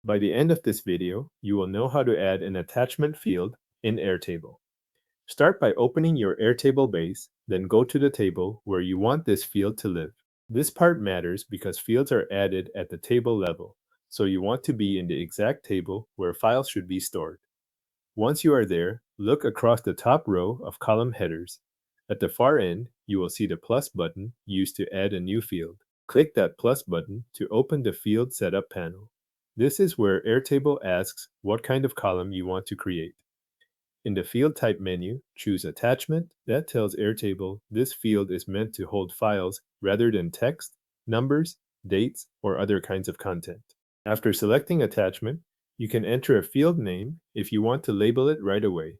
By the end of this video, you will know how to add an attachment field in Airtable. Start by opening your Airtable base, then go to the table where you want this field to live. This part matters because fields are added at the table level, so you want to be in the exact table where files should be stored. Once you are there, look across the top row of column headers. At the far end, you will see the plus button used to add a new field. Click that plus button to open the Field Setup panel. This is where Airtable asks what kind of column you want to create. In the Field Type menu, choose Attachment. That tells Airtable this field is meant to hold files rather than text, numbers, dates, or other kinds of content. After selecting Attachment, you can enter a field name if you want to label it right away.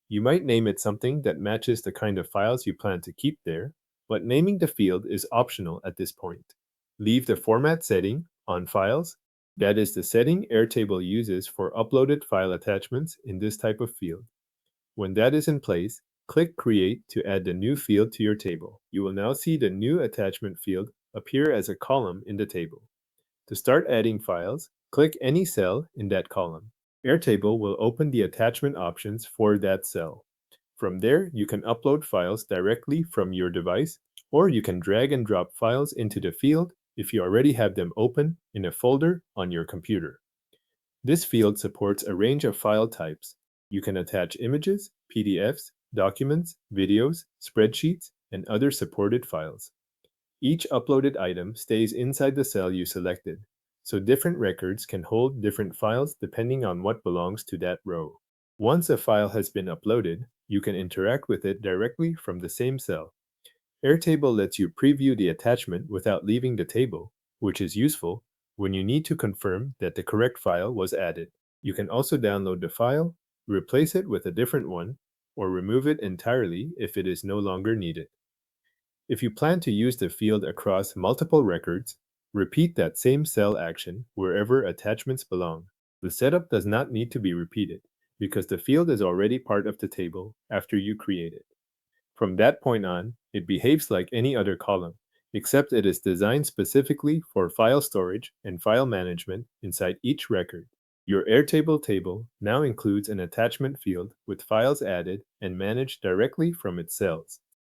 You might name it something that matches the kind of files you plan to keep there, but naming the field is optional at this point. Leave the Format setting on Files. That is the setting Airtable uses for uploaded file attachments in this type of field. When that is in place, click Create to add the new field to your table. You will now see the new attachment field appear as a column in the table. To start adding files, click any cell in that column. Airtable will open the attachment options for that cell. From there, you can upload files directly from your device, or you can drag and drop files into the field if you already have them open in a folder on your computer. This field supports a range of file types. You can attach images, PDFs, documents, videos, spreadsheets, and other supported files. Each uploaded item stays inside the cell you selected, so different records can hold different files depending on what belongs to that row. Once a file has been uploaded, you can interact with it directly from the same cell. Airtable lets you preview the attachment without leaving the table, which is useful when you need to confirm that the correct file was added. You can also download the file, replace it with a different one, or remove it entirely if it is no longer needed. If you plan to use the field across multiple records, repeat that same cell action wherever attachments belong. The setup does not need to be repeated because the field is already part of the table after you create it. From that point on, it behaves like any other column, except it is designed specifically for file storage and file management inside each record. Your Airtable table now includes an attachment field with files added and managed directly from its cells.